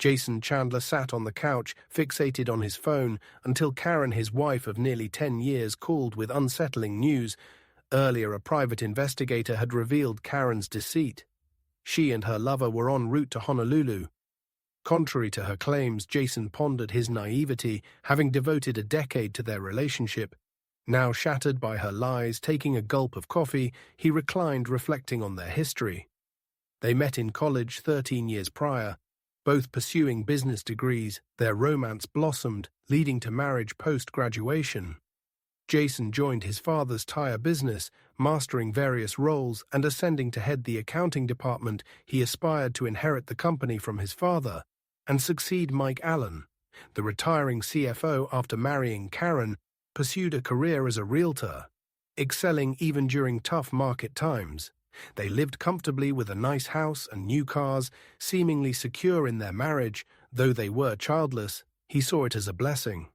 Jason Chandler sat on the couch, fixated on his phone, until Karen, his wife of nearly 10 years, called with unsettling news. Earlier, a private investigator had revealed Karen's deceit. She and her lover were en route to Honolulu. Contrary to her claims, Jason pondered his naivety, having devoted a decade to their relationship. Now shattered by her lies, taking a gulp of coffee, he reclined reflecting on their history. They met in college 13 years prior. Both pursuing business degrees, their romance blossomed, leading to marriage post-graduation. Jason joined his father's tire business, mastering various roles and ascending to head the accounting department. He aspired to inherit the company from his father and succeed Mike Allen. The retiring CFO, after marrying Karen, pursued a career as a realtor, excelling even during tough market times. They lived comfortably with a nice house and new cars, seemingly secure in their marriage. Though they were childless, he saw it as a blessing.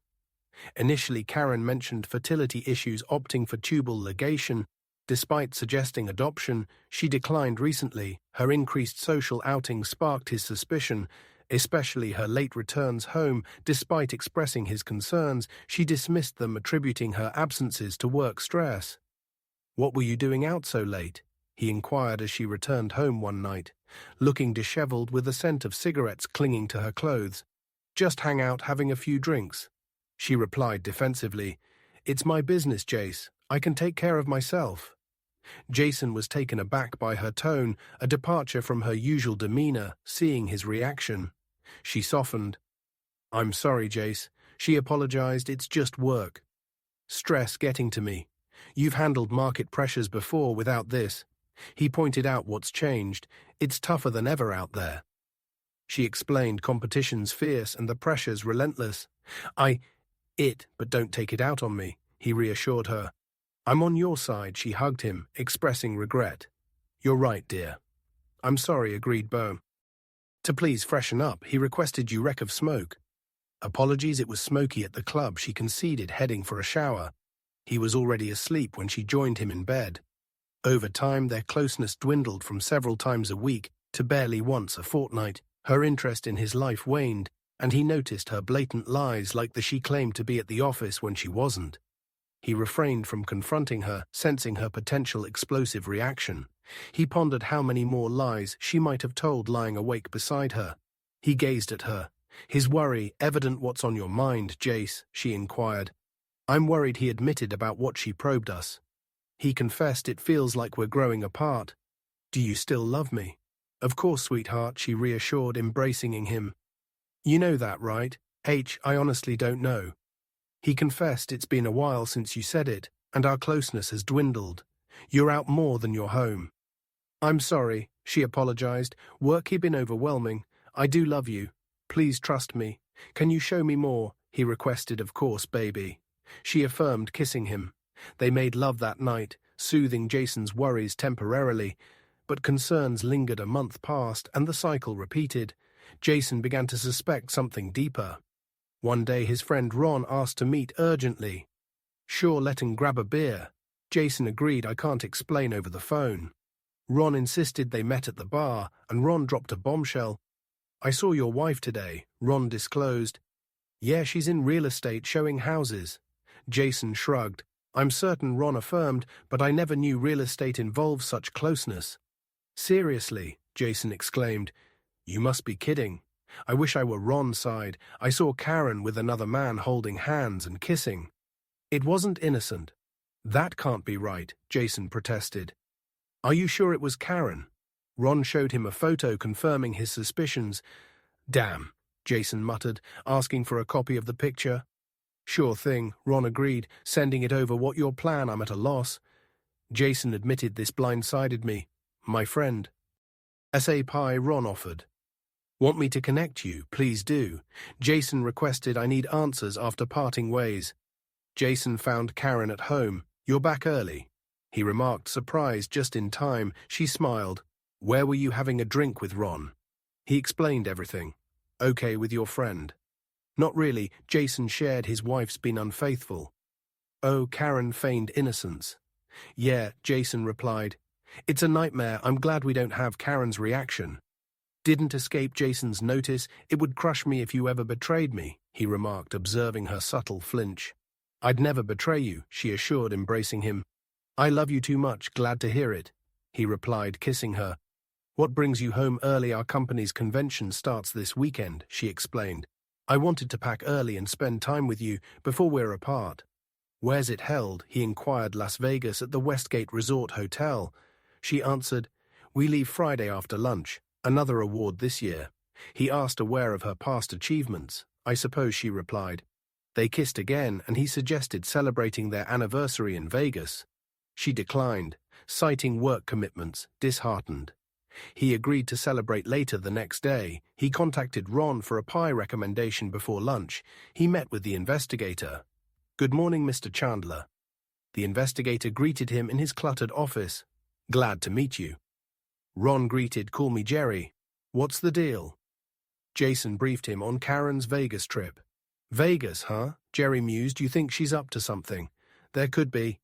Initially, Karen mentioned fertility issues, opting for tubal ligation. Despite suggesting adoption, she declined recently. Her increased social outings sparked his suspicion, especially her late returns home. Despite expressing his concerns, she dismissed them, attributing her absences to work stress. "What were you doing out so late?" he inquired as she returned home one night, looking disheveled with a scent of cigarettes clinging to her clothes. "Just hang out having a few drinks," she replied defensively. "It's my business, Jace. I can take care of myself." Jason was taken aback by her tone, a departure from her usual demeanor. Seeing his reaction, she softened. "I'm sorry, Jace," she apologized. "It's just work. Stress getting to me. You've handled market pressures before without this." He pointed out what's changed. "It's tougher than ever out there." She explained, "Competition's fierce and the pressure's relentless." But don't take it out on me," he reassured her. "I'm on your side," she hugged him, expressing regret. "You're right, dear." "I'm sorry," agreed Bo. To please freshen up, he requested you wreck of smoke. "Apologies, it was smoky at the club," she conceded, heading for a shower. He was already asleep when she joined him in bed. Over time, their closeness dwindled from several times a week to barely once a fortnight. Her interest in his life waned, and he noticed her blatant lies, like the she claimed to be at the office when she wasn't. He refrained from confronting her, sensing her potential explosive reaction. He pondered how many more lies she might have told lying awake beside her. He gazed at her, his worry evident. "What's on your mind, Jace?" she inquired. "I'm worried," he admitted, "about what she probed us." He confessed, "It feels like we're growing apart." "Do you still love me?" "Of course, sweetheart," she reassured, embracing him. "You know that, right?" I honestly don't know." He confessed, "It's been a while since you said it, and our closeness has dwindled. You're out more than you're home." "I'm sorry," she apologized. "Work has been overwhelming. I do love you. Please trust me. Can you show me more?" he requested. "Of course, baby," she affirmed, kissing him. They made love that night, soothing Jason's worries temporarily, but concerns lingered. A month passed, and the cycle repeated. Jason began to suspect something deeper. One day his friend Ron asked to meet urgently. "Sure, let him grab a beer." Jason agreed. "I can't explain over the phone." Ron insisted. They met at the bar, and Ron dropped a bombshell. "I saw your wife today," Ron disclosed. "Yeah, she's in real estate, showing houses." Jason shrugged. "I'm certain," Ron affirmed, "but I never knew real estate involves such closeness." "Seriously," Jason exclaimed. "You must be kidding." "I wish I were." Ron sighed. "I saw Karen with another man holding hands and kissing. It wasn't innocent." "That can't be right," Jason protested. "Are you sure it was Karen?" Ron showed him a photo confirming his suspicions. "Damn," Jason muttered, asking for a copy of the picture. "Sure thing," Ron agreed, sending it over. "What your plan? I'm at a loss." Jason admitted, "This blindsided me. My friend." "S.A. pie," Ron offered. "Want me to connect you? Please do." Jason requested. "I need answers after parting ways." Jason found Karen at home. "You're back early," he remarked, surprised just in time. She smiled. "Where were you having a drink with Ron?" He explained everything. "Okay with your friend?" "Not really." Jason shared. "His wife's been unfaithful." "Oh," Karen feigned innocence. "Yeah," Jason replied. "It's a nightmare. I'm glad we don't have Karen's reaction." Didn't escape Jason's notice. It would crush me if you ever betrayed me, he remarked, observing her subtle flinch. I'd never betray you, she assured, embracing him. I love you too much, glad to hear it, he replied, kissing her. What brings you home early? Our company's convention starts this weekend, she explained. I wanted to pack early and spend time with you before we're apart. Where's it held? He inquired. Las Vegas, at the Westgate Resort Hotel. She answered, We leave Friday after lunch. Another award this year. He asked, aware of her past achievements. I suppose, she replied. They kissed again, and he suggested celebrating their anniversary in Vegas. She declined, citing work commitments, disheartened. He agreed to celebrate later the next day. He contacted Ron for a pie recommendation before lunch. He met with the investigator. Good morning, Mr. Chandler. The investigator greeted him in his cluttered office. Glad to meet you. Ron greeted, Call me Jerry. What's the deal? Jason briefed him on Karen's Vegas trip. Vegas, huh? Jerry mused. You think she's up to something? There could be.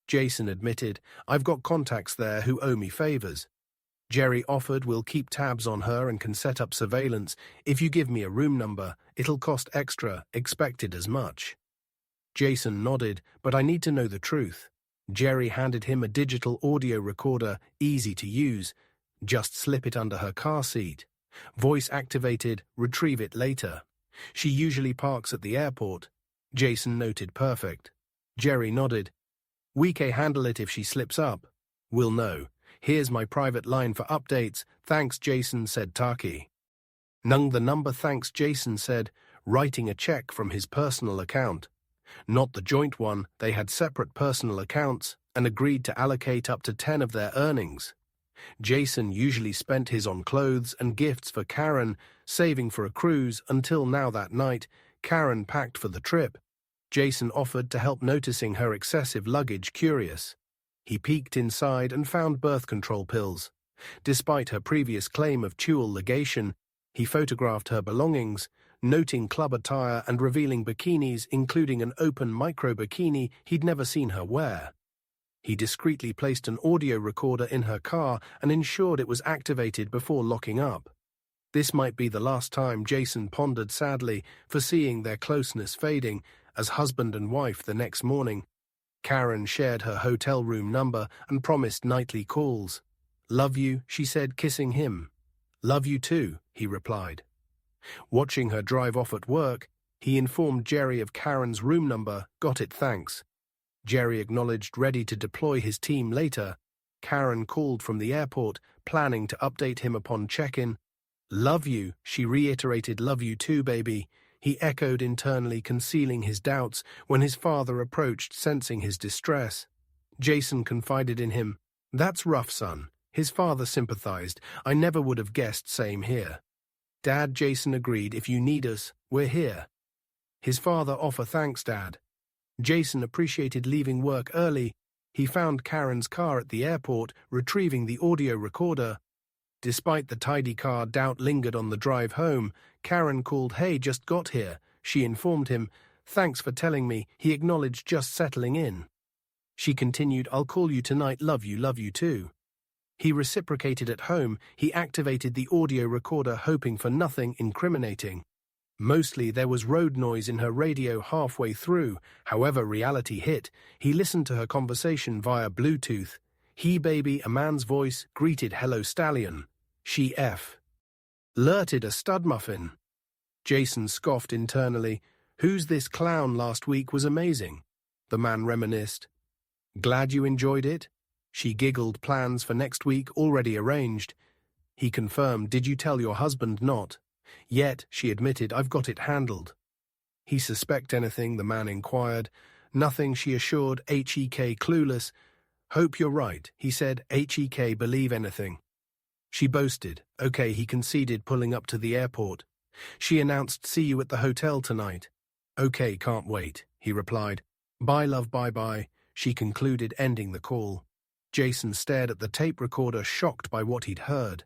Jason admitted, I've got contacts there who owe me favors. Jerry offered, we'll keep tabs on her and can set up surveillance. If you give me a room number, it'll cost extra, expected as much. Jason nodded, but I need to know the truth. Jerry handed him a digital audio recorder, easy to use. Just slip it under her car seat. Voice activated, retrieve it later. She usually parks at the airport. Jason noted, perfect. Jerry nodded. We can handle it if she slips up. We'll know. Here's my private line for updates. Thanks, Jason, said Taki. Nung the number. Thanks, Jason said, writing a check from his personal account. Not the joint one, they had separate personal accounts and agreed to allocate up to 10 of their earnings. Jason usually spent his on clothes and gifts for Karen, saving for a cruise until now. That night, Karen packed for the trip. Jason offered to help, noticing her excessive luggage, curious. He peeked inside and found birth control pills. Despite her previous claim of dual ligation, he photographed her belongings, noting club attire and revealing bikinis, including an open micro-bikini he'd never seen her wear. He discreetly placed an audio recorder in her car and ensured it was activated before locking up. This might be the last time, Jason pondered sadly, foreseeing their closeness fading as husband and wife the next morning. Karen shared her hotel room number and promised nightly calls. Love you, she said, kissing him. Love you too, he replied. Watching her drive off at work, he informed Jerry of Karen's room number. Got it, thanks. Jerry acknowledged, ready to deploy his team later. Karen called from the airport, planning to update him upon check-in. Love you, she reiterated. Love you too, baby. He echoed internally, concealing his doubts when his father approached, sensing his distress. Jason confided in him. That's rough, son. His father sympathized. I never would have guessed. Same here. Dad, Jason agreed. If you need us, we're here. His father offer. Thanks, Dad. Jason appreciated leaving work early. He found Karen's car at the airport, retrieving the audio recorder. Despite the tidy car, doubt lingered on the drive home. Karen called. Hey, just got here, she informed him. Thanks for telling me, he acknowledged, just settling in. She continued, I'll call you tonight. Love you too. He reciprocated. At home, he activated the audio recorder, hoping for nothing incriminating. Mostly there was road noise in her radio halfway through. However, reality hit. He listened to her conversation via Bluetooth. He baby, a man's voice, greeted, hello stallion. She alerted a stud muffin. Jason scoffed internally. Who's this clown? Last week was amazing. The man reminisced. Glad you enjoyed it? She giggled. Plans for next week already arranged. He confirmed. Did you tell your husband? Not yet, she admitted. I've got it handled. He suspect anything? The man inquired. Nothing, she assured. HEK clueless. Hope you're right, he said. HEK believe anything. She boasted. Okay, he conceded, pulling up to the airport. She announced, see you at the hotel tonight. Okay, can't wait, he replied. Bye, love, bye-bye, she concluded, ending the call. Jason stared at the tape recorder, shocked by what he'd heard.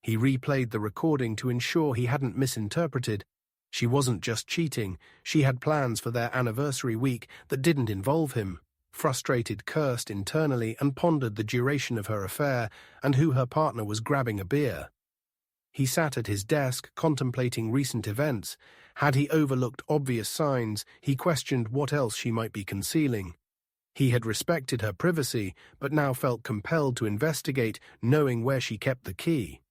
He replayed the recording to ensure he hadn't misinterpreted. She wasn't just cheating, she had plans for their anniversary week that didn't involve him. Frustrated, cursed internally and pondered the duration of her affair and who her partner was grabbing a beer. He sat at his desk, contemplating recent events. Had he overlooked obvious signs? He questioned what else she might be concealing. He had respected her privacy, but now felt compelled to investigate, knowing where she kept the key.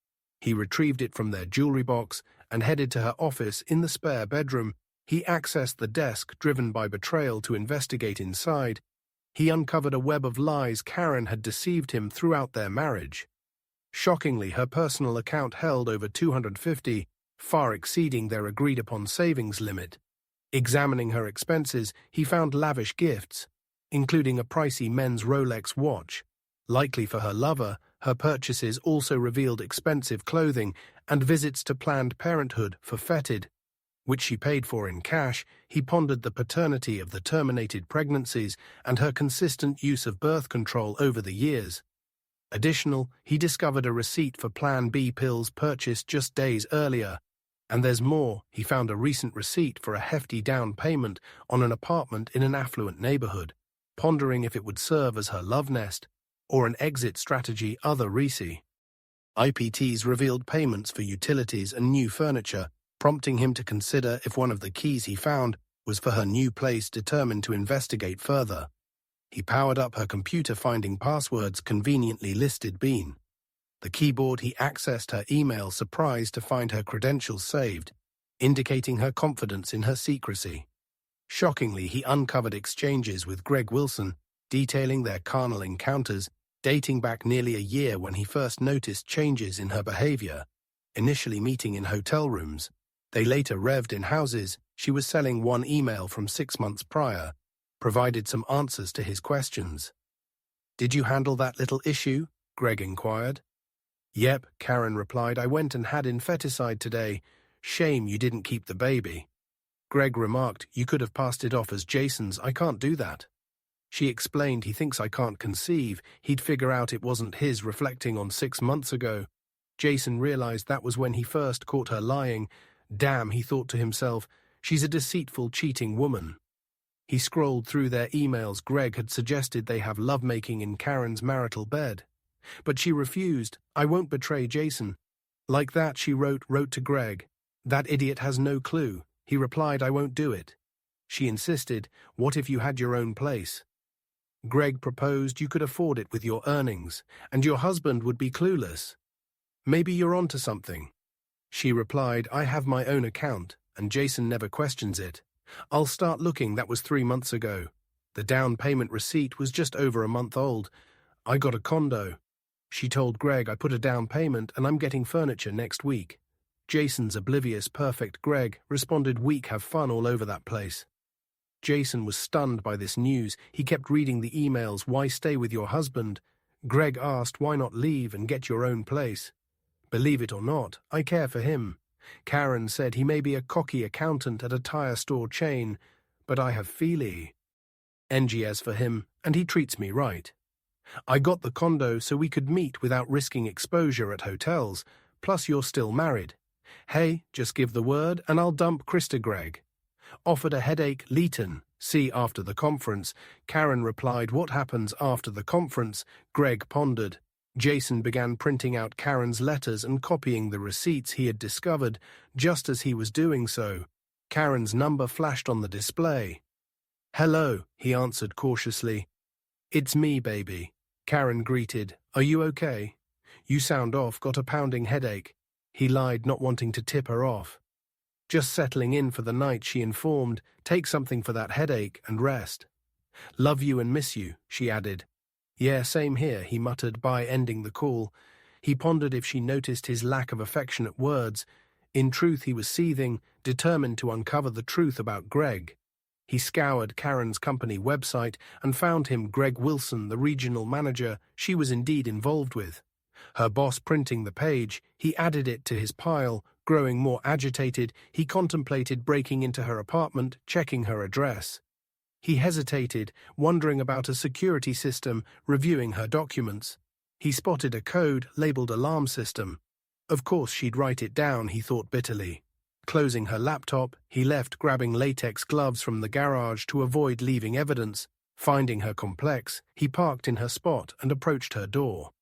He retrieved it from their jewelry box and headed to her office in the spare bedroom. He accessed the desk, driven by betrayal, to investigate inside. He uncovered a web of lies. Karen had deceived him throughout their marriage. Shockingly, her personal account held over $250, far exceeding their agreed-upon savings limit. Examining her expenses, he found lavish gifts, including a pricey men's Rolex watch. Likely for her lover, her purchases also revealed expensive clothing and visits to Planned Parenthood for fetid, which she paid for in cash. He pondered the paternity of the terminated pregnancies and her consistent use of birth control over the years. He discovered a receipt for Plan B pills purchased just days earlier. And there's more. He found a recent receipt for a hefty down payment on an apartment in an affluent neighborhood, pondering if it would serve as her love nest or an exit strategy. Other recent IPTs revealed payments for utilities and new furniture, prompting him to consider if one of the keys he found was for her new place. Determined to investigate further, he powered up her computer, finding passwords conveniently listed. The keyboard. He accessed her email, surprised to find her credentials saved, indicating her confidence in her secrecy. Shockingly, he uncovered exchanges with Greg Wilson, detailing their carnal encounters, dating back nearly a year when he first noticed changes in her behavior. Initially meeting in hotel rooms, they later revved in houses. She was selling. One email from 6 months prior provided some answers to his questions. "Did you handle that little issue?" Greg inquired. "Yep," Karen replied. "I went and had infanticide today. Shame you didn't keep the baby." Greg remarked, "You could have passed it off as Jason's. I can't do that." She explained, "He thinks I can't conceive. He'd figure out it wasn't his," reflecting on 6 months ago. Jason realized that was when he first caught her lying. Damn, he thought to himself, she's a deceitful, cheating woman. He scrolled through their emails. Greg had suggested they have lovemaking in Karen's marital bed, but she refused. "I won't betray Jason." Like that, she wrote to Greg. "That idiot has no clue." He replied, "I won't do it." She insisted, "What if you had your own place?" Greg proposed, "You could afford it with your earnings, and your husband would be clueless. Maybe you're onto something." She replied, "I have my own account, and Jason never questions it. I'll start looking." That was 3 months ago. The down payment receipt was just over a month old. "I got a condo." She told Greg, "I put a down payment and I'm getting furniture next week." Jason's oblivious. "Perfect." Greg responded, "Week, have fun all over that place." Jason was stunned by this news. He kept reading the emails. "Why stay with your husband?" Greg asked, "Why not leave and get your own place?" "Believe it or not, I care for him." Karen said, "He may be a cocky accountant at a tire store chain, but I have NGS for him, and he treats me right. I got the condo so we could meet without risking exposure at hotels, plus you're still married. Hey, just give the word and I'll dump Krista." Greg offered a headache. Leighton, see after the conference. Karen replied, "What happens after the conference?" Greg pondered. Jason began printing out Karen's letters and copying the receipts he had discovered. Just as he was doing so, Karen's number flashed on the display. "Hello," he answered cautiously. "It's me, baby." Karen greeted. "Are you okay? You sound off. Got a pounding headache." He lied, not wanting to tip her off. "Just settling in for the night," she informed. "Take something for that headache and rest." "Love you and miss you," she added. "Yeah, same here," he muttered by ending the call. He pondered if she noticed his lack of affectionate words. In truth, he was seething, determined to uncover the truth about Greg. He scoured Karen's company website and found him Greg Wilson, the regional manager she was indeed involved with. Her boss printing the page, he added it to his pile. Growing more agitated, he contemplated breaking into her apartment, checking her address. He hesitated, wondering about a security system, reviewing her documents. He spotted a code labeled alarm system. Of course she'd write it down, he thought bitterly. Closing her laptop, he left, grabbing latex gloves from the garage to avoid leaving evidence. Finding her complex, he parked in her spot and approached her door.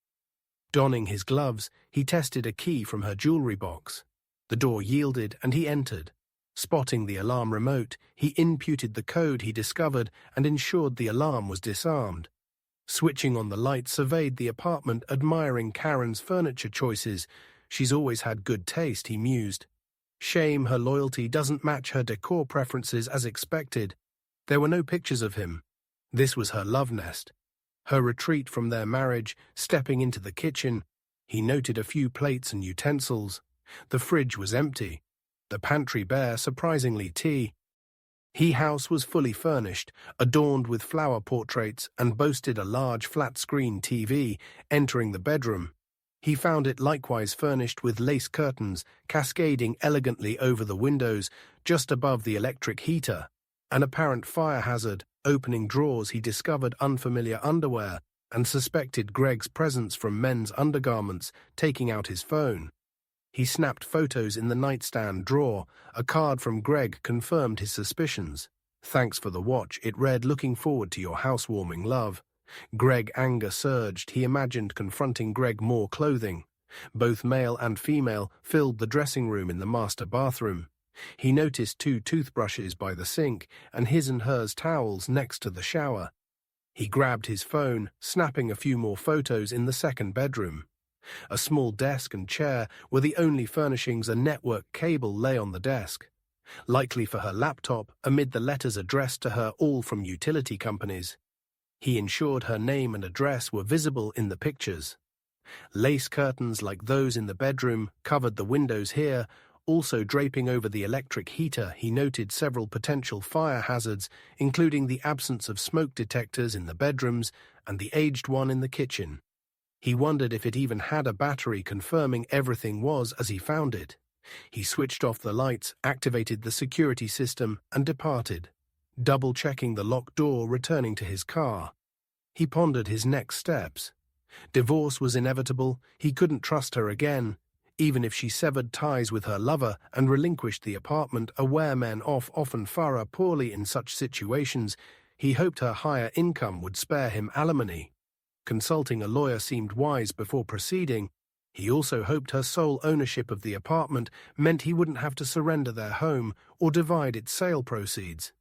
Donning his gloves, he tested a key from her jewelry box. The door yielded and he entered. Spotting the alarm remote, he inputted the code he discovered and ensured the alarm was disarmed. Switching on the light, surveyed the apartment, admiring Karen's furniture choices. She's always had good taste, he mused. Shame her loyalty doesn't match her decor preferences as expected. There were no pictures of him. This was her love nest. Her retreat from their marriage, stepping into the kitchen. He noted a few plates and utensils. The fridge was empty. The pantry bare, surprisingly tea. His house was fully furnished, adorned with flower portraits, and boasted a large flat-screen TV. Entering the bedroom, he found it likewise furnished with lace curtains cascading elegantly over the windows just above the electric heater. An apparent fire hazard. Opening drawers, he discovered unfamiliar underwear and suspected Greg's presence from men's undergarments. Taking out his phone, he snapped photos in the nightstand drawer. A card from Greg confirmed his suspicions. "Thanks for the watch," it read, "looking forward to your housewarming, love." Greg anger surged. He imagined confronting Greg. More clothing, both male and female, filled the dressing room in the master bathroom. He noticed 2 toothbrushes by the sink and his and hers towels next to the shower. He grabbed his phone, snapping a few more photos in the second bedroom. A small desk and chair were the only furnishings. A network cable lay on the desk, likely for her laptop, amid the letters addressed to her, all from utility companies. He ensured her name and address were visible in the pictures. Lace curtains like those in the bedroom covered the windows here, also draping over the electric heater. He noted several potential fire hazards, including the absence of smoke detectors in the bedrooms and the aged one in the kitchen. He wondered if it even had a battery, confirming everything was as he found it. He switched off the lights, activated the security system, and departed, double-checking the locked door, returning to his car. He pondered his next steps. Divorce was inevitable. He couldn't trust her again. Even if she severed ties with her lover and relinquished the apartment, aware men often fare poorly in such situations, he hoped her higher income would spare him alimony. Consulting a lawyer seemed wise before proceeding. He also hoped her sole ownership of the apartment meant he wouldn't have to surrender their home or divide its sale proceeds.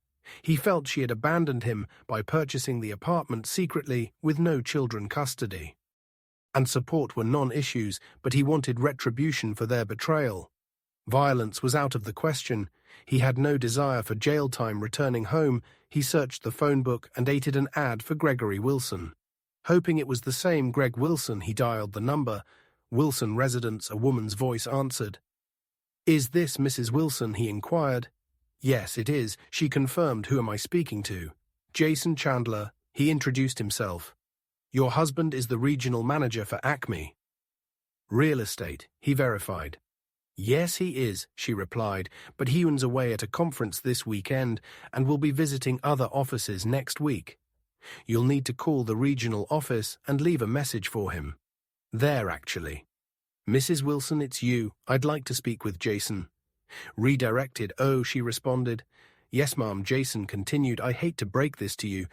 He felt she had abandoned him by purchasing the apartment secretly with no children custody. And support were non-issues, but he wanted retribution for their betrayal. Violence was out of the question. He had no desire for jail time. Returning home, he searched the phone book and aided an ad for Gregory Wilson. Hoping it was the same Greg Wilson, he dialed the number. "Wilson residence," a woman's voice answered. "Is this Mrs. Wilson?" he inquired. "Yes, it is," she confirmed. "Who am I speaking to?" "Jason Chandler," he introduced himself. "Your husband is the regional manager for Acme Real Estate," he verified. "Yes, he is," she replied, "but he was away at a conference this weekend and will be visiting other offices next week. You'll need to call the regional office and leave a message for him. There, actually." "Mrs. Wilson, it's you. I'd like to speak with Jason." Redirected. "Oh," she responded. "Yes, ma'am." Jason continued, "I hate to break this to you,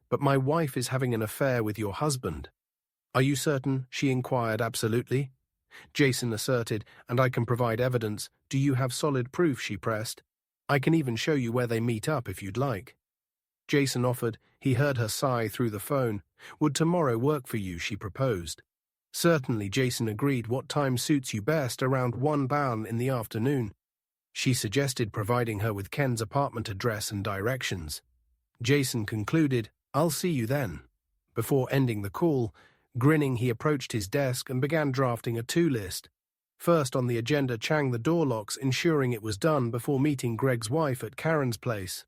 but my wife is having an affair with your husband." "Are you certain?" she inquired. "Absolutely," Jason asserted, "and I can provide evidence." "Do you have solid proof?" she pressed. "I can even show you where they meet up if you'd like." Jason offered. He heard her sigh through the phone. "Would tomorrow work for you?" she proposed. "Certainly," Jason agreed. "What time suits you best?" "Around 1 in the afternoon." She suggested providing her with Ken's apartment address and directions. Jason concluded, "I'll see you then." Before ending the call, grinning, he approached his desk and began drafting a to-list. First on the agenda, chang the door locks, ensuring it was done before meeting Greg's wife at Karen's place.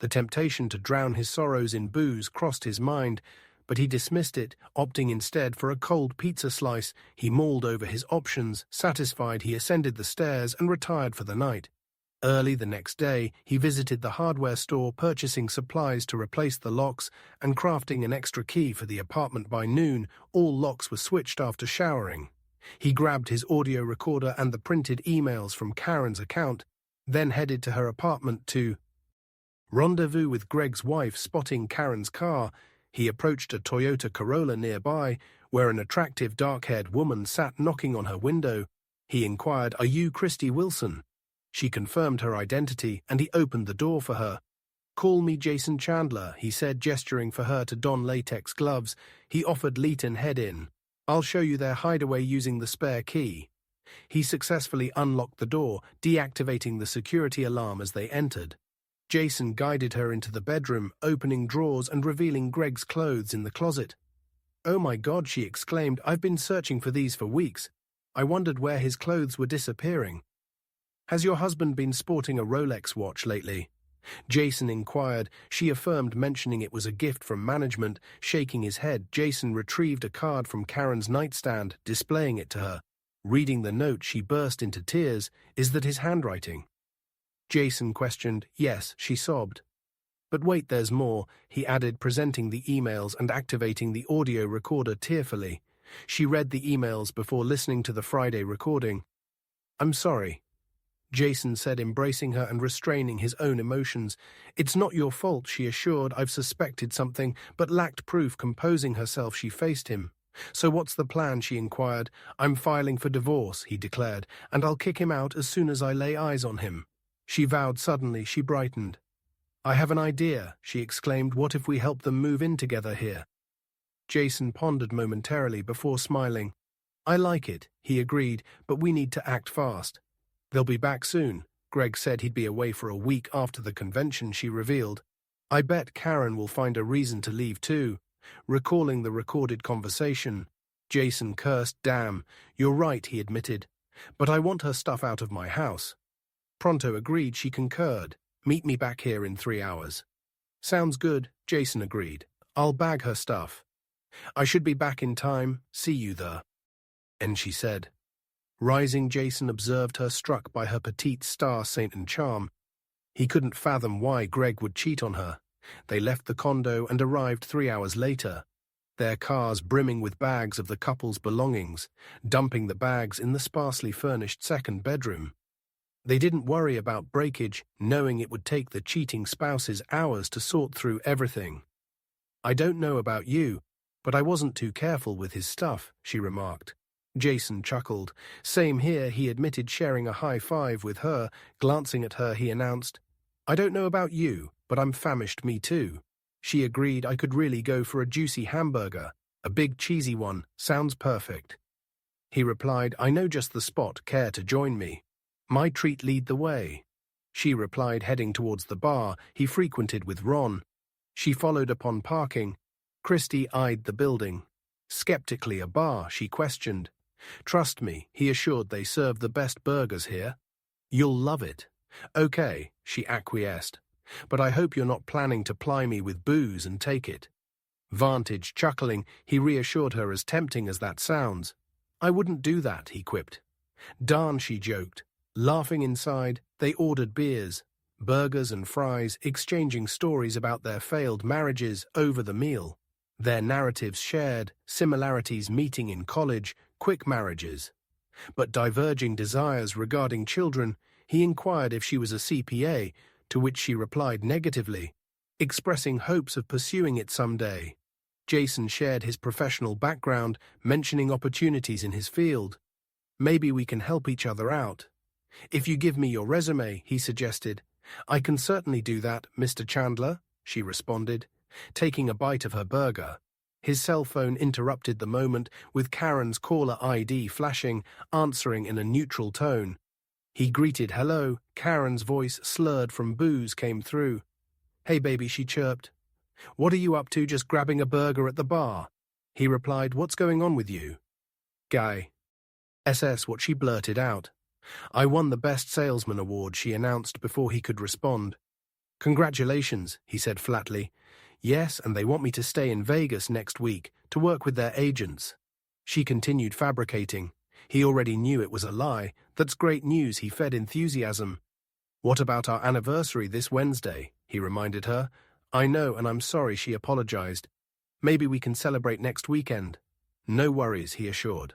The temptation to drown his sorrows in booze crossed his mind, but he dismissed it, opting instead for a cold pizza slice. He mulled over his options. Satisfied, he ascended the stairs and retired for the night. Early the next day, he visited the hardware store, purchasing supplies to replace the locks and crafting an extra key for the apartment. By noon, all locks were switched after showering. He grabbed his audio recorder and the printed emails from Karen's account, then headed to her apartment to rendezvous with Greg's wife. Spotting Karen's car, He approached a Toyota Corolla nearby, where an attractive dark-haired woman sat knocking on her window. He inquired, "Are you Christy Wilson?" She confirmed her identity, and he opened the door for her. "Call me Jason Chandler," he said, gesturing for her to don latex gloves. He offered Leighton head in. "I'll show you their hideaway using the spare key." He successfully unlocked the door, deactivating the security alarm as they entered. Jason guided her into the bedroom, opening drawers and revealing Greg's clothes in the closet. "Oh my God," she exclaimed, "I've been searching for these for weeks. I wondered where his clothes were disappearing." "Has your husband been sporting a Rolex watch lately?" Jason inquired. She affirmed, mentioning it was a gift from management. Shaking his head, Jason retrieved a card from Karen's nightstand, displaying it to her. Reading the note, she burst into tears. "Is that his handwriting?" Jason questioned. "Yes," she sobbed. "But wait, there's more," he added, presenting the emails and activating the audio recorder tearfully. She read the emails before listening to the Friday recording. "I'm sorry," Jason said, embracing her and restraining his own emotions. "It's not your fault," she assured. "I've suspected something, but lacked proof." Composing herself, she faced him. "So what's the plan?" she inquired. "I'm filing for divorce," he declared, "and I'll kick him out as soon as I lay eyes on him." She vowed. Suddenly, she brightened. "I have an idea," she exclaimed. "What if we help them move in together here?" Jason pondered momentarily before smiling. "I like it," he agreed, "but we need to act fast." "They'll be back soon." Greg said he'd be away for a week after the convention, she revealed. "I bet Karen will find a reason to leave too." Recalling the recorded conversation, Jason cursed. "Damn, you're right," he admitted. "But I want her stuff out of my house." Pronto agreed. She concurred. "Meet me back here in 3 hours." "Sounds good," Jason agreed. "I'll bag her stuff. I should be back in time. See you there." And she said. Rising, Jason observed her, struck by her petite star saint and charm. He couldn't fathom why Greg would cheat on her. They left the condo and arrived 3 hours later, their cars brimming with bags of the couple's belongings, dumping the bags in the sparsely furnished second bedroom. They didn't worry about breakage, knowing it would take the cheating spouses hours to sort through everything. "I don't know about you, but I wasn't too careful with his stuff," she remarked. Jason chuckled. "Same here," he admitted, sharing a high five with her. Glancing at her, he announced, "I don't know about you, but I'm famished. Me too." She agreed. "I could really go for a juicy hamburger. A big cheesy one. Sounds perfect." He replied, "I know just the spot. Care to join me?" "My treat, lead the way." She replied, heading towards the bar he frequented with Ron. She followed upon parking. Christy eyed the building. Skeptically, "A bar?" she questioned. "Trust me," he assured, "they serve the best burgers here. You'll love it." "Okay," she acquiesced, "but I hope you're not planning to ply me with booze and take it." Vantage, chuckling, he reassured her, "As tempting as that sounds, I wouldn't do that," he quipped. "Darn," she joked. Laughing inside, they ordered beers, burgers and fries, exchanging stories about their failed marriages over the meal. Their narratives shared, similarities meeting in college, quick marriages. But diverging desires regarding children. He inquired if she was a CPA, to which she replied negatively, expressing hopes of pursuing it someday. Jason shared his professional background, mentioning opportunities in his field. "Maybe we can help each other out. If you give me your resume," he suggested. "I can certainly do that, Mr. Chandler," she responded, taking a bite of her burger. His cell phone interrupted the moment, with Karen's caller ID flashing, answering in a neutral tone. He greeted. "Hello." Karen's voice, slurred from booze, came through. "Hey baby," she chirped. "What are you up to, just grabbing a burger at the bar?" He replied, "What's going on with you?" "Guy." What she blurted out. "I won the Best Salesman award," she announced before he could respond. "Congratulations," he said flatly. "Yes, and they want me to stay in Vegas next week to work with their agents." She continued fabricating. He already knew it was a lie. "That's great news," he fed enthusiasm. "What about our anniversary this Wednesday?" he reminded her. "I know, and I'm sorry," she apologized. "Maybe we can celebrate next weekend." "No worries," he assured.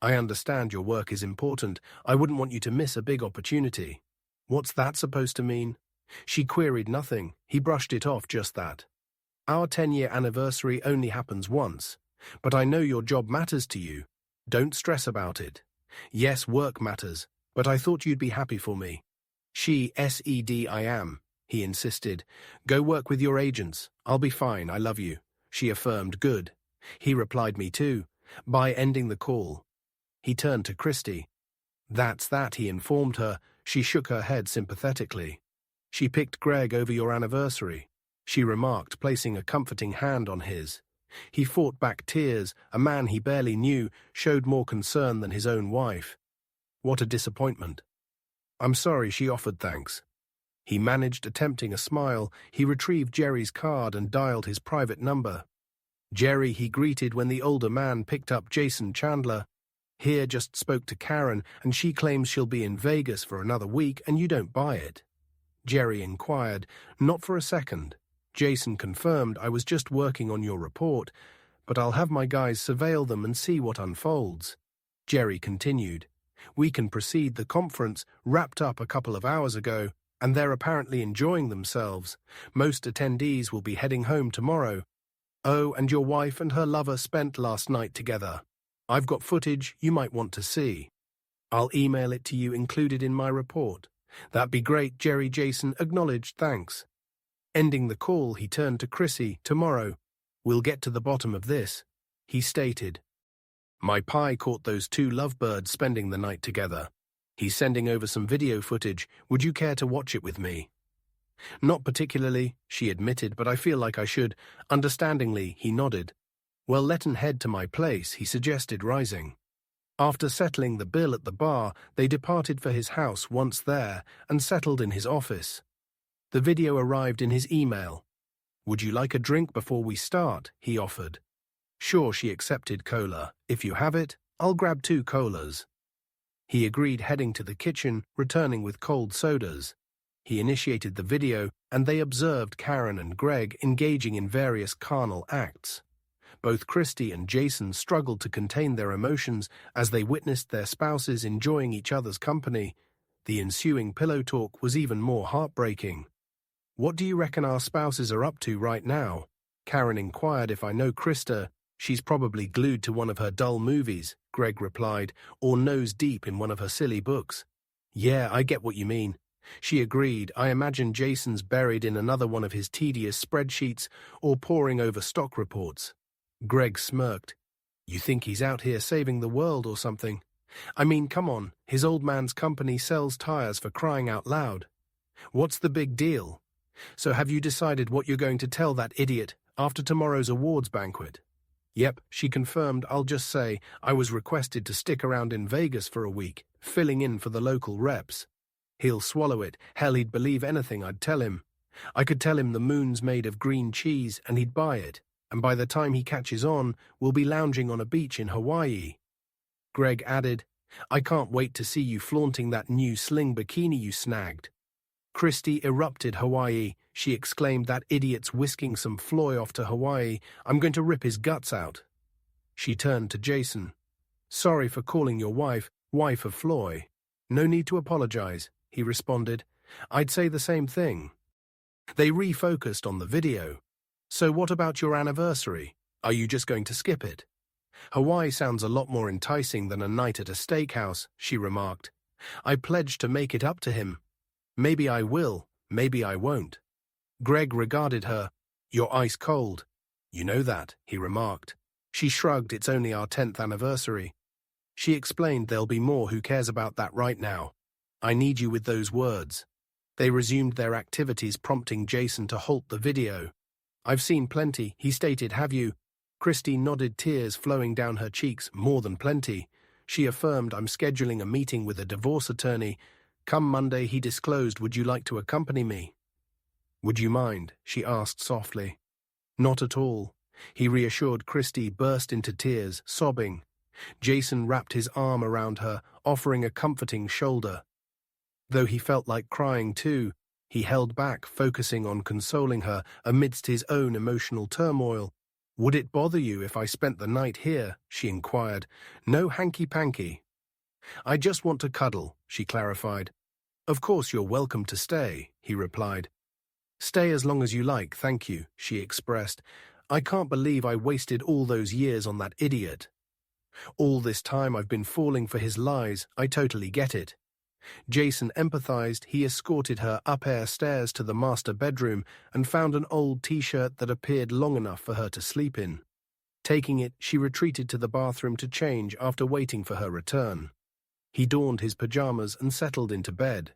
"I understand your work is important. I wouldn't want you to miss a big opportunity." "What's that supposed to mean?" She queried. "Nothing." He brushed it off. "Just that." Our 10-year anniversary only happens once, but I know your job matters to you. Don't stress about it. Yes, work matters, but I thought you'd be happy for me. She said I am, he insisted. Go work with your agents. I'll be fine, I love you. She affirmed, good. He replied, me too, by ending the call. He turned to Christy. That's that, he informed her. She shook her head sympathetically. She picked Greg over your anniversary, she remarked, placing a comforting hand on his. He fought back tears. A man he barely knew showed more concern than his own wife. What a disappointment. I'm sorry, she offered thanks. He managed attempting a smile. He retrieved Jerry's card and dialed his private number. Jerry, he greeted when the older man picked up Jason Chandler. Here, just spoke to Karen, and she claims she'll be in Vegas for another week, and you don't buy it. Jerry inquired. Not for a second. Jason confirmed, I was just working on your report, but I'll have my guys surveil them and see what unfolds. Jerry continued. We can proceed. The conference wrapped up a couple of hours ago, and they're apparently enjoying themselves. Most attendees will be heading home tomorrow. Oh, and your wife and her lover spent last night together. I've got footage you might want to see. I'll email it to you, included in my report. That'd be great, Jerry. Jason acknowledged thanks. Ending the call, he turned to Chrissy. Tomorrow, we'll get to the bottom of this, he stated. My pie caught those two lovebirds spending the night together. He's sending over some video footage. Would you care to watch it with me? Not particularly, she admitted, but I feel like I should. Understandingly, he nodded. Well, let's head to my place, he suggested, rising. After settling the bill at the bar, they departed for his house once there and settled in his office. The video arrived in his email. Would you like a drink before we start? He offered. Sure, she accepted cola. If you have it, I'll grab 2 colas. He agreed, heading to the kitchen, returning with cold sodas. He initiated the video, and they observed Karen and Greg engaging in various carnal acts. Both Christy and Jason struggled to contain their emotions as they witnessed their spouses enjoying each other's company. The ensuing pillow talk was even more heartbreaking. What do you reckon our spouses are up to right now? Karen inquired. If I know Krista, she's probably glued to one of her dull movies, Greg replied, or nose deep in one of her silly books. Yeah, I get what you mean. She agreed. I imagine Jason's buried in another one of his tedious spreadsheets or poring over stock reports. Greg smirked. You think he's out here saving the world or something? I mean, come on, his old man's company sells tires, for crying out loud. What's the big deal? So have you decided what you're going to tell that idiot after tomorrow's awards banquet? Yep, she confirmed. I'll just say I was requested to stick around in Vegas for a week, filling in for the local reps. He'll swallow it. Hell, he'd believe anything I'd tell him. I could tell him the moon's made of green cheese and he'd buy it, and by the time he catches on, we'll be lounging on a beach in Hawaii. Greg added, I can't wait to see you flaunting that new sling bikini you snagged. Christy erupted. Hawaii, she exclaimed. That idiot's whisking some Floy off to Hawaii. I'm going to rip his guts out. She turned to Jason. Sorry for calling your wife of Floy. No need to apologize, he responded. I'd say the same thing. They refocused on the video. So what about your anniversary? Are you just going to skip it? Hawaii sounds a lot more enticing than a night at a steakhouse, she remarked. I pledged to make it up to him. Maybe I will, maybe I won't. Greg regarded her. You're ice cold. You know that, he remarked. She shrugged. It's only our 10th anniversary. She explained, there'll be more. Who cares about that right now? I need you with those words. They resumed their activities, prompting Jason to halt the video. I've seen plenty, he stated. Have you? Christy nodded, tears flowing down her cheeks. More than plenty. She affirmed, I'm scheduling a meeting with a divorce attorney. Come Monday, he disclosed. Would you like to accompany me? Would you mind? She asked softly. Not at all. He reassured. Christy burst into tears, sobbing. Jason wrapped his arm around her, offering a comforting shoulder. Though he felt like crying too, he held back, focusing on consoling her amidst his own emotional turmoil. Would it bother you if I spent the night here? She inquired. No hanky-panky. I just want to cuddle, she clarified. Of course you're welcome to stay, he replied. Stay as long as you like, thank you, she expressed. I can't believe I wasted all those years on that idiot. All this time I've been falling for his lies, I totally get it. Jason empathized. He escorted her up air stairs to the master bedroom and found an old t-shirt that appeared long enough for her to sleep in. Taking it, she retreated to the bathroom to change after waiting for her return. He donned his pajamas and settled into bed.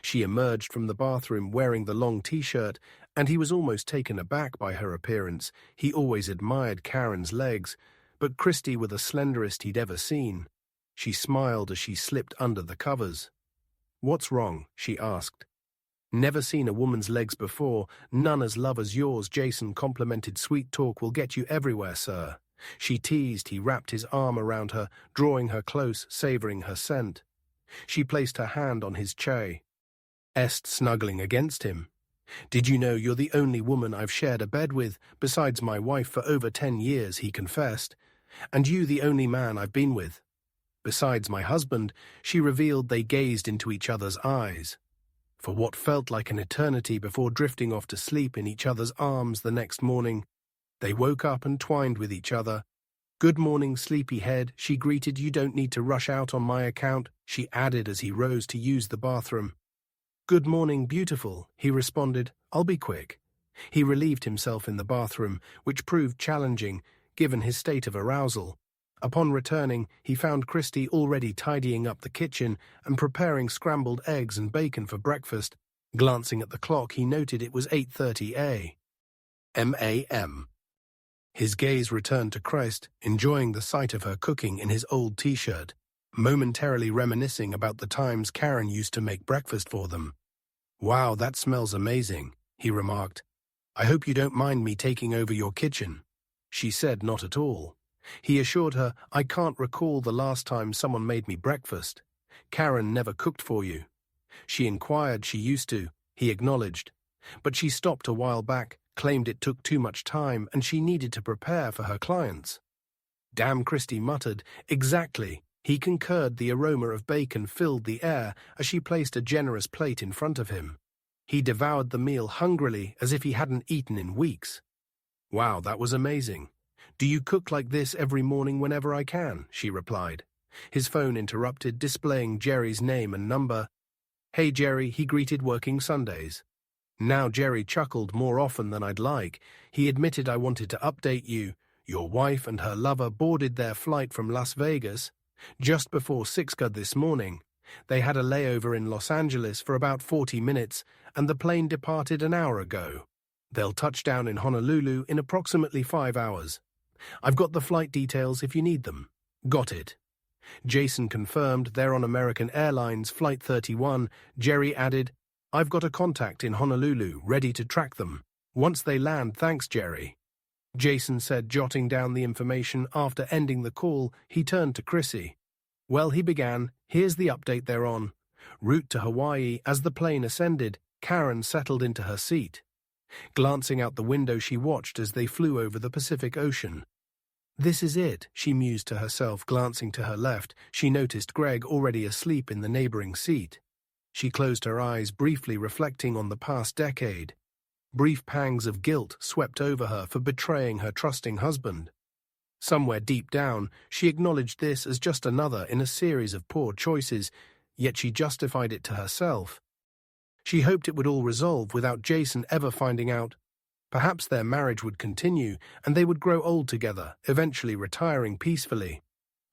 She emerged from the bathroom wearing the long t-shirt, and he was almost taken aback by her appearance. He always admired Karen's legs, but Christy were the slenderest he'd ever seen. She smiled as she slipped under the covers. "What's wrong?" she asked. "Never seen a woman's legs before, none as love as yours," Jason complimented. "Sweet talk will get you everywhere, sir." She teased. He wrapped his arm around her, drawing her close, savoring her scent. She placed her hand on his chest, snuggling against him. "Did you know you're the only woman I've shared a bed with, besides my wife for over 10 years, he confessed. "And you the only man I've been with. Besides my husband," she revealed. They gazed into each other's eyes for what felt like an eternity before drifting off to sleep in each other's arms the next morning. They woke up and twined with each other. "Good morning, sleepyhead," she greeted. "You don't need to rush out on my account," she added as he rose to use the bathroom. "Good morning, beautiful," he responded. "I'll be quick." He relieved himself in the bathroom, which proved challenging, given his state of arousal. Upon returning, he found Christy already tidying up the kitchen and preparing scrambled eggs and bacon for breakfast. Glancing at the clock, he noted it was 8:30 a.m. His gaze returned to Christ, enjoying the sight of her cooking in his old t-shirt, momentarily reminiscing about the times Karen used to make breakfast for them. "Wow, that smells amazing," he remarked. "I hope you don't mind me taking over your kitchen." She said not at all. He assured her, "I can't recall the last time someone made me breakfast. Karen never cooked for you." She inquired. She used to, he acknowledged. But she stopped a while back, claimed it took too much time and she needed to prepare for her clients. "Damn," Christy muttered. "Exactly." He concurred. The aroma of bacon filled the air as she placed a generous plate in front of him. He devoured the meal hungrily as if he hadn't eaten in weeks. "Wow, that was amazing. Do you cook like this every morning?" "Whenever I can," she replied. His phone interrupted, displaying Jerry's name and number. "Hey, Jerry," he greeted. "Working Sundays?" Now Jerry chuckled. "More often than I'd like." He admitted. "I wanted to update you. Your wife and her lover boarded their flight from Las Vegas just before 6 this morning. They had a layover in Los Angeles for about 40 minutes, and the plane departed an hour ago. They'll touch down in Honolulu in approximately 5 hours. I've got the flight details if you need them." "Got it." Jason confirmed. "They're on American Airlines Flight 31. Jerry added, "I've got a contact in Honolulu, ready to track them once they land." "Thanks, Jerry," Jason said, jotting down the information. After ending the call, he turned to Chrissy. "Well," he began, "here's the update. They're en route to Hawaii." As the plane ascended, Karen settled into her seat. Glancing out the window, she watched as they flew over the Pacific Ocean. "This is it," she mused to herself. Glancing to her left, she noticed Greg already asleep in the neighboring seat. She closed her eyes, briefly reflecting on the past decade. Brief pangs of guilt swept over her for betraying her trusting husband. Somewhere deep down, she acknowledged this as just another in a series of poor choices, yet she justified it to herself. She hoped it would all resolve without Jason ever finding out. Perhaps their marriage would continue, and they would grow old together, eventually retiring peacefully.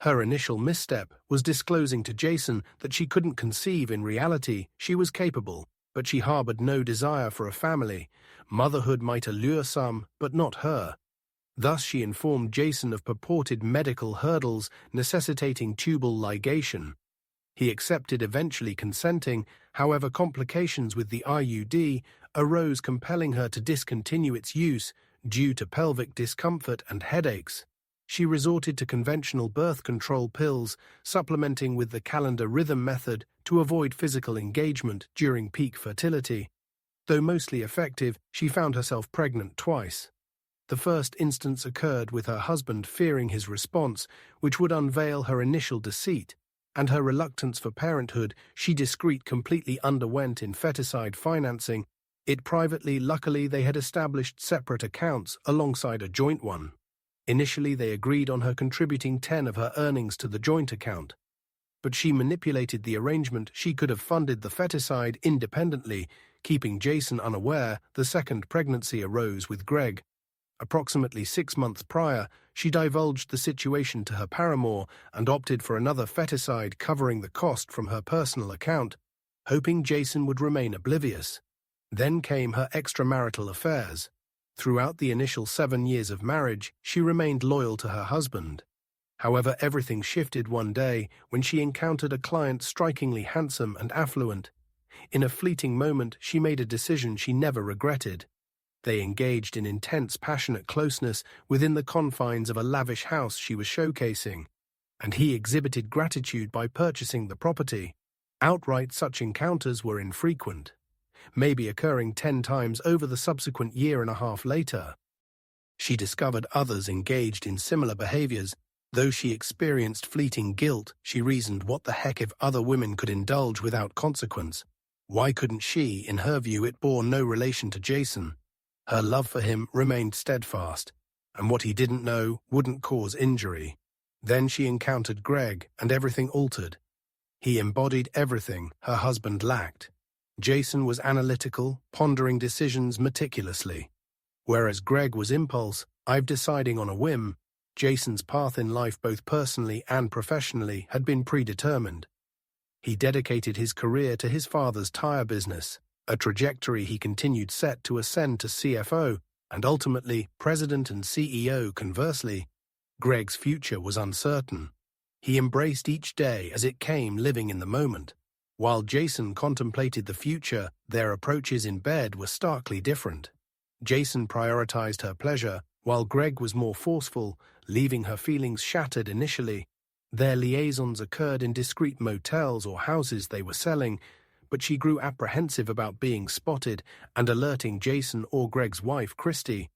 Her initial misstep was disclosing to Jason that she couldn't conceive. In reality, she was capable, but she harbored no desire for a family. Motherhood might allure some, but not her. Thus she informed Jason of purported medical hurdles necessitating tubal ligation. He accepted, eventually consenting. However, complications with the IUD arose, compelling her to discontinue its use due to pelvic discomfort and headaches. She resorted to conventional birth control pills, supplementing with the calendar rhythm method to avoid physical engagement during peak fertility. Though mostly effective, she found herself pregnant twice. The first instance occurred with her husband fearing his response, which would unveil her initial deceit, and her reluctance for parenthood. She completely underwent infanticide financing, Luckily, they had established separate accounts alongside a joint one. Initially, they agreed on her contributing 10 of her earnings to the joint account. But she manipulated the arrangement. She could have funded the feticide independently, keeping Jason unaware. The second pregnancy arose with Greg. Approximately 6 months prior, she divulged the situation to her paramour and opted for another feticide covering the cost from her personal account, hoping Jason would remain oblivious. Then came her extramarital affairs. Throughout the initial 7 years of marriage, she remained loyal to her husband. However, everything shifted one day when she encountered a client strikingly handsome and affluent. In a fleeting moment, she made a decision she never regretted. They engaged in intense, passionate closeness within the confines of a lavish house she was showcasing, and he exhibited gratitude by purchasing the property. Outright, such encounters were infrequent, maybe occurring 10 times over the subsequent year and a half later. She discovered others engaged in similar behaviors. Though she experienced fleeting guilt, she reasoned, what the heck if other women could indulge without consequence? Why couldn't she? In her view, it bore no relation to Jason. Her love for him remained steadfast, and what he didn't know wouldn't cause injury. Then she encountered Greg, and everything altered. He embodied everything her husband lacked. Jason was analytical, pondering decisions meticulously. Whereas Greg was impulse, deciding on a whim, Jason's path in life, both personally and professionally, had been predetermined. He dedicated his career to his father's tire business, a trajectory he continued set to ascend to CFO and ultimately president and CEO. Conversely, Greg's future was uncertain. He embraced each day as it came, living in the moment. While Jason contemplated the future, their approaches in bed were starkly different. Jason prioritized her pleasure, while Greg was more forceful, leaving her feelings shattered initially. Their liaisons occurred in discreet motels or houses they were selling, but she grew apprehensive about being spotted and alerting Jason or Greg's wife, Christy.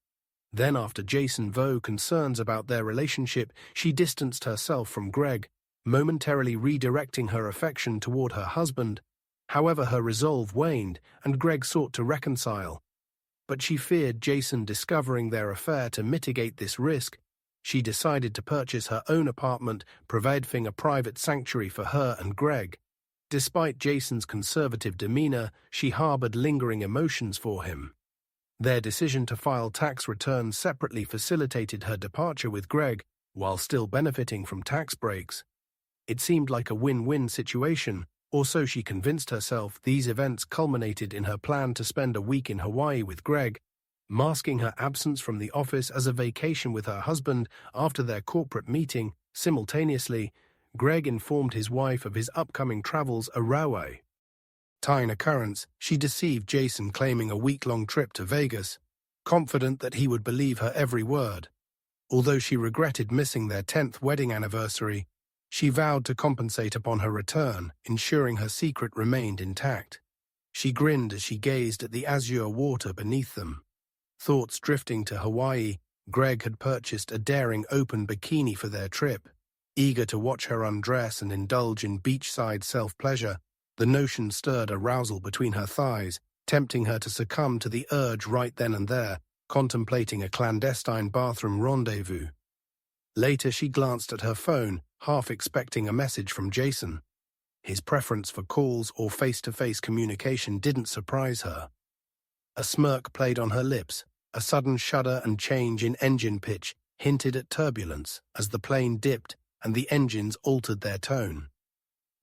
Then, after Jason voiced concerns about their relationship, she distanced herself from Greg, momentarily redirecting her affection toward her husband. However, her resolve waned, and Greg sought to reconcile. But she feared Jason discovering their affair. To mitigate this risk, she decided to purchase her own apartment, providing a private sanctuary for her and Greg. Despite Jason's conservative demeanor, she harbored lingering emotions for him. Their decision to file tax returns separately facilitated her departure with Greg, while still benefiting from tax breaks. It seemed like a win-win situation, or so she convinced herself. These events culminated in her plan to spend a week in Hawaii with Greg, masking her absence from the office as a vacation with her husband after their corporate meeting. Simultaneously, Greg informed his wife of his upcoming travels away. Tying occurrence, she deceived Jason, claiming a week-long trip to Vegas, confident that he would believe her every word. Although she regretted missing their 10th wedding anniversary, she vowed to compensate upon her return, ensuring her secret remained intact. She grinned as she gazed at the azure water beneath them. Thoughts drifting to Hawaii, Greg had purchased a daring open bikini for their trip. Eager to watch her undress and indulge in beachside self-pleasure, the notion stirred arousal between her thighs, tempting her to succumb to the urge right then and there, contemplating a clandestine bathroom rendezvous. Later, she glanced at her phone, half expecting a message from Jason. His preference for calls or face-to-face communication didn't surprise her. A smirk played on her lips. A sudden shudder and change in engine pitch hinted at turbulence as the plane dipped and the engines altered their tone.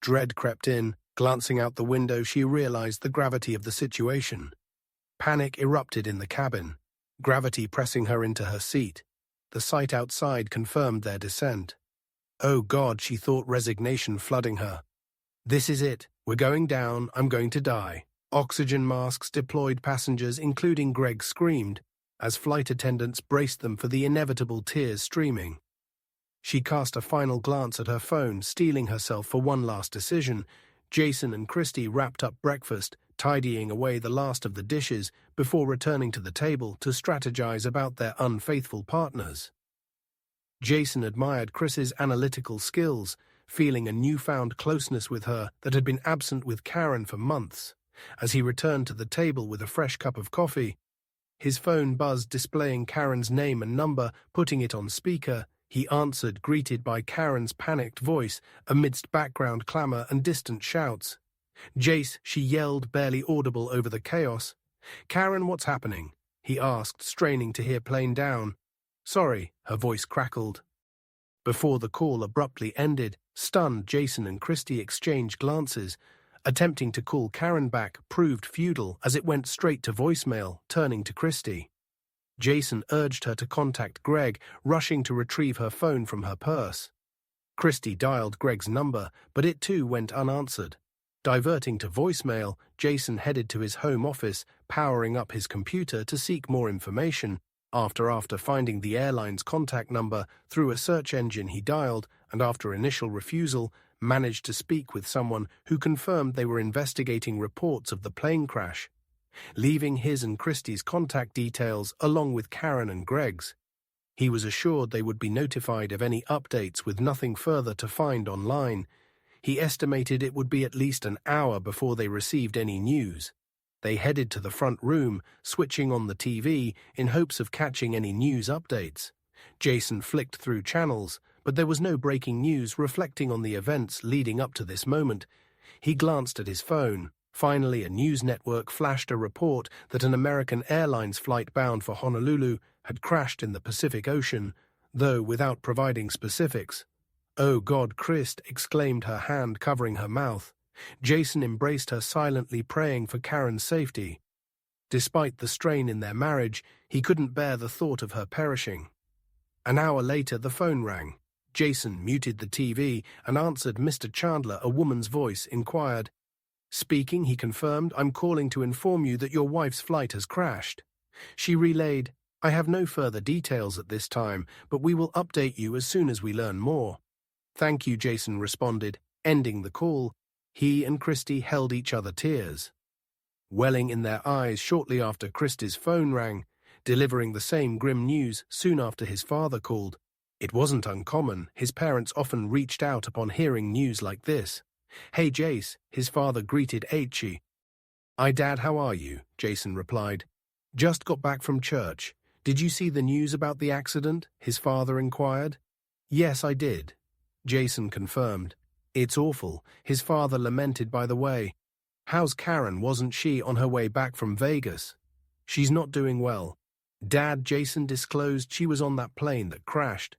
Dread crept in. Glancing out the window, she realized the gravity of the situation. Panic erupted in the cabin, gravity pressing her into her seat. The sight outside confirmed their descent. Oh God, she thought, resignation flooding her. This is it. We're going down. I'm going to die. Oxygen masks deployed. Passengers, including Greg, screamed as flight attendants braced them for the inevitable tears streaming. She cast a final glance at her phone, steeling herself for one last decision. Jason and Christy wrapped up breakfast, tidying away the last of the dishes before returning to the table to strategize about their unfaithful partners. Jason admired Chris's analytical skills, feeling a newfound closeness with her that had been absent with Karen for months. As he returned to the table with a fresh cup of coffee, his phone buzzed, displaying Karen's name and number. Putting it on speaker, he answered, greeted by Karen's panicked voice amidst background clamor and distant shouts. "Jace," she yelled, barely audible over the chaos. "Karen, what's happening?" he asked, straining to hear plane down. "Sorry," her voice crackled. Before the call abruptly ended, stunned, Jason and Christy exchanged glances. Attempting to call Karen back proved futile as it went straight to voicemail. Turning to Christy, Jason urged her to contact Greg, rushing to retrieve her phone from her purse. Christy dialed Greg's number, but it too went unanswered. Diverting to voicemail, Jason headed to his home office, powering up his computer to seek more information. After finding the airline's contact number through a search engine, he dialed, and after initial refusal, managed to speak with someone who confirmed they were investigating reports of the plane crash. Leaving his and Christie's contact details along with Karen and Greg's, he was assured they would be notified of any updates with nothing further to find online. He estimated it would be at least an hour before they received any news. They headed to the front room, switching on the TV in hopes of catching any news updates. Jason flicked through channels, but there was no breaking news reflecting on the events leading up to this moment. He glanced at his phone. Finally, a news network flashed a report that an American Airlines flight bound for Honolulu had crashed in the Pacific Ocean, though without providing specifics. "Oh God," Christ exclaimed, her hand covering her mouth. Jason embraced her, silently praying for Karen's safety. Despite the strain in their marriage, he couldn't bear the thought of her perishing. An hour later, the phone rang. Jason muted the TV and answered. "Mr. Chandler," a woman's voice inquired. "Speaking," he confirmed. "I'm calling to inform you that your wife's flight has crashed." She relayed, "I have no further details at this time, but we will update you as soon as we learn more." "Thank you," Jason responded, ending the call. He and Christy held each other, tears welling in their eyes shortly after Christy's phone rang, delivering the same grim news soon after his father called. It wasn't uncommon. His parents often reached out upon hearing news like this. "Hey, Jace," his father greeted H. "Hi, Dad, how are you?" Jason replied. "Just got back from church. Did you see the news about the accident?" his father inquired. "Yes, I did," Jason confirmed. "It's awful," his father lamented. "By the way, how's Karen? Wasn't she on her way back from Vegas?" "She's not doing well, Dad," Jason disclosed. "She was on that plane that crashed."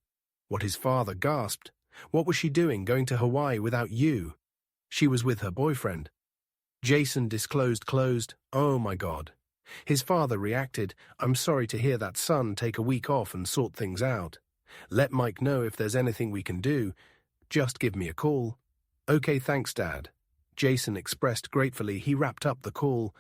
What his father gasped. "What was she doing, going to Hawaii without you?" "She was with her boyfriend," Jason disclosed. "Oh my God." His father reacted. "I'm sorry to hear that, son. Take a week off and sort things out. Let Mike know if there's anything we can do. Just give me a call." "Okay, thanks, Dad," Jason expressed gratefully. He wrapped up the call,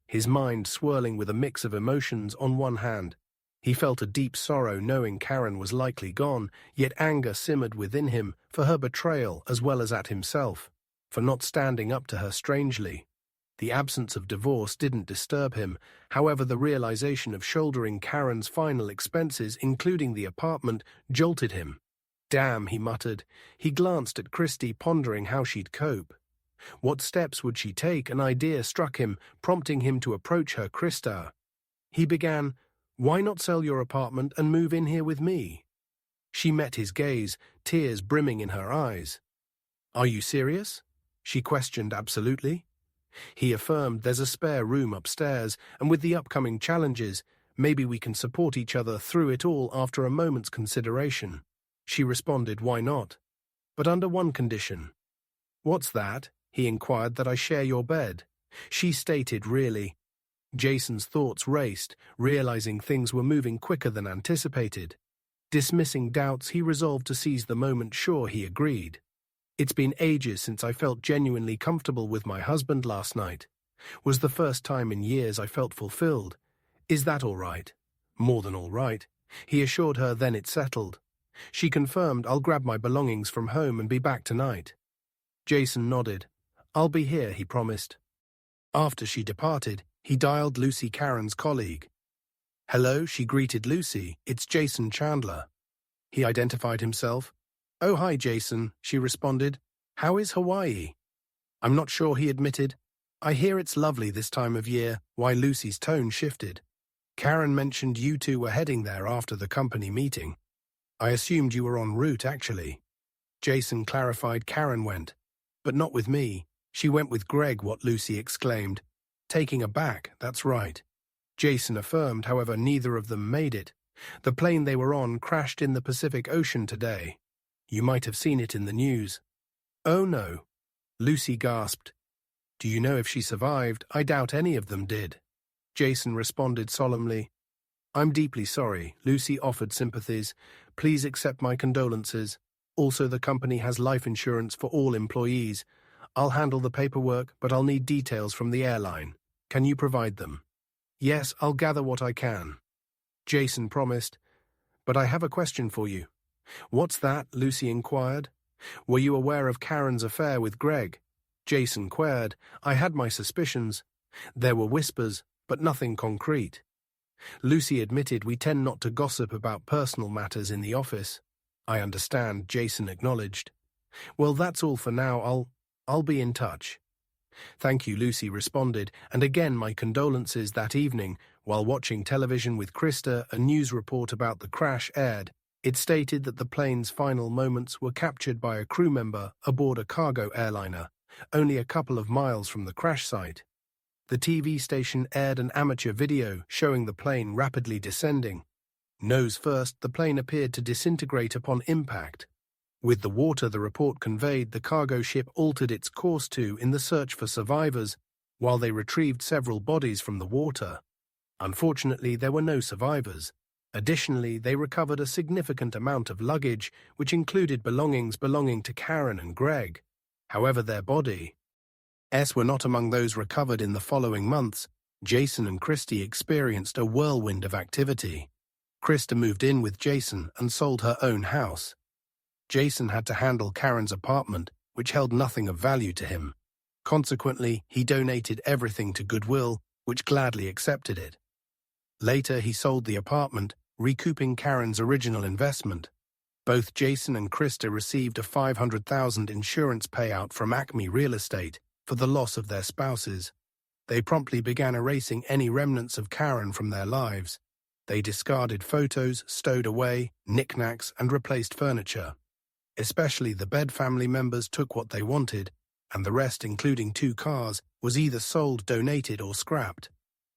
his mind swirling with a mix of emotions. On one hand, he felt a deep sorrow knowing Karen was likely gone, yet anger simmered within him for her betrayal as well as at himself, for not standing up to her. Strangely, the absence of divorce didn't disturb him. However, the realization of shouldering Karen's final expenses, including the apartment, jolted him. "Damn," he muttered. He glanced at Christy, pondering how she'd cope. What steps would she take? An idea struck him, prompting him to approach her. "Krista," he began, "why not sell your apartment and move in here with me?" She met his gaze, tears brimming in her eyes. "Are you serious?" she questioned. "Absolutely," he affirmed. "There's a spare room upstairs, and with the upcoming challenges, maybe we can support each other through it all." After a moment's consideration, she responded, "Why not? But under one condition." "What's that?" he inquired. "That I share your bed," she stated. "Really?" Jason's thoughts raced, realizing things were moving quicker than anticipated. Dismissing doubts, he resolved to seize the moment. "Sure," he agreed. "It's been ages since I felt genuinely comfortable with my husband. Last night was the first time in years I felt fulfilled. Is that all right?" "More than all right," he assured her. Then it settled. She confirmed, "I'll grab my belongings from home and be back tonight." Jason nodded. "I'll be here," he promised. After she departed, he dialed Lucy, Karen's colleague. "Hello," she greeted Lucy. "It's Jason Chandler." He identified himself. "Oh, hi, Jason," she responded. "How is Hawaii?" "I'm not sure," he admitted. I hear it's lovely this time of year. Why? Lucy's tone shifted. Karen mentioned you two were heading there after the company meeting. I assumed you were en route, actually. Jason clarified. Karen went. But not with me. She went with Greg. What? Lucy exclaimed. Taking aback, that's right. Jason affirmed. However, neither of them made it. The plane they were on crashed in the Pacific Ocean today. You might have seen it in the news. Oh no. Lucy gasped. Do you know if she survived? I doubt any of them did. Jason responded solemnly. I'm deeply sorry. Lucy offered sympathies. Please accept my condolences. Also, the company has life insurance for all employees. I'll handle the paperwork, but I'll need details from the airline. Can you provide them? Yes, I'll gather what I can. Jason promised. But I have a question for you. What's that? Lucy inquired. Were you aware of Karen's affair with Greg? Jason queried. I had my suspicions. There were whispers, but nothing concrete. Lucy admitted. We tend not to gossip about personal matters in the office. I understand, Jason acknowledged. Well, that's all for now. I'll be in touch. Thank you, Lucy responded, and again my condolences. That evening, while watching television with Krista, a news report about the crash aired. It stated that the plane's final moments were captured by a crew member aboard a cargo airliner, only a couple of miles from the crash site. The TV station aired an amateur video showing the plane rapidly descending. Nose first, the plane appeared to disintegrate upon impact. With the water, the report conveyed, the cargo ship altered its course in the search for survivors, while they retrieved several bodies from the water. Unfortunately, there were no survivors. Additionally, they recovered a significant amount of luggage, which included belongings belonging to Karen and Greg. However, their bodies were not among those recovered. In the following months, Jason and Christy experienced a whirlwind of activity. Krista moved in with Jason and sold her own house. Jason had to handle Karen's apartment, which held nothing of value to him. Consequently, he donated everything to Goodwill, which gladly accepted it. Later, he sold the apartment, recouping Karen's original investment. Both Jason and Krista received a $500,000 insurance payout from Acme Real Estate for the loss of their spouses. They promptly began erasing any remnants of Karen from their lives. They discarded photos, stowed away knickknacks, and replaced furniture. Especially the Bed family members took what they wanted, and the rest, including 2 cars, was either sold, donated, or scrapped.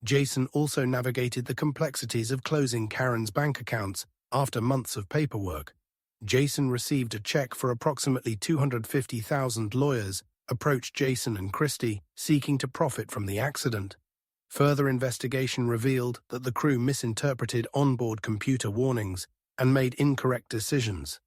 Jason also navigated the complexities of closing Karen's bank accounts after months of paperwork. Jason received a check for approximately $250,000. Lawyers approached Jason and Christy, seeking to profit from the accident. Further investigation revealed that the crew misinterpreted onboard computer warnings and made incorrect decisions.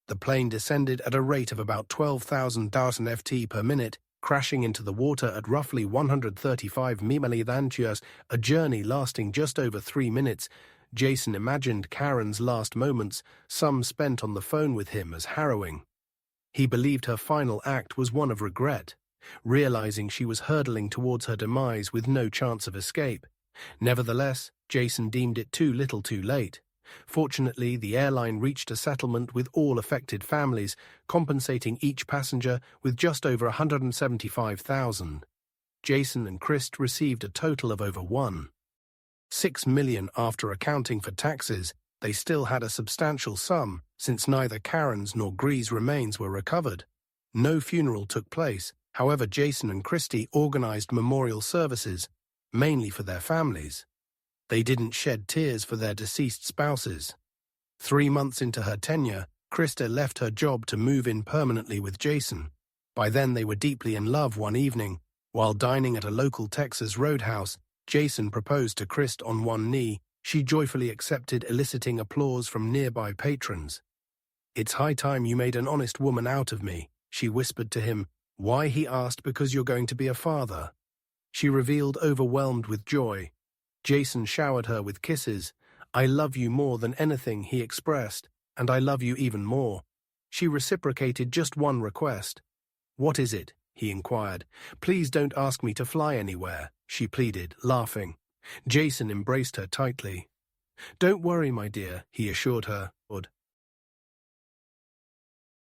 The plane descended at a rate of about 12,000 ft per minute, crashing into the water at roughly 135 mph, a journey lasting just over 3 minutes. Jason imagined Karen's last moments, some spent on the phone with him, as harrowing. He believed her final act was one of regret, realizing she was hurtling towards her demise with no chance of escape. Nevertheless, Jason deemed it too little too late. Fortunately, the airline reached a settlement with all affected families, compensating each passenger with just over $175,000. Jason and Chris received a total of over $1.6 million after accounting for taxes. They still had a substantial sum, since neither Karen's nor Gree's remains were recovered. No funeral took place. However, Jason and Christy organized memorial services, mainly for their families. They didn't shed tears for their deceased spouses. 3 months into her tenure, Krista left her job to move in permanently with Jason. By then they were deeply in love. One evening, while dining at a local Texas roadhouse, Jason proposed to Krista on one knee. She joyfully accepted, eliciting applause from nearby patrons. "It's high time you made an honest woman out of me," she whispered to him. "Why?" he asked. "Because you're going to be a father," she revealed, overwhelmed with joy. Jason showered her with kisses. "I love you more than anything," he expressed, "and I love you even more." She reciprocated just one request. "What is it?" he inquired. "Please don't ask me to fly anywhere," she pleaded, laughing. Jason embraced her tightly. "Don't worry, my dear," he assured her.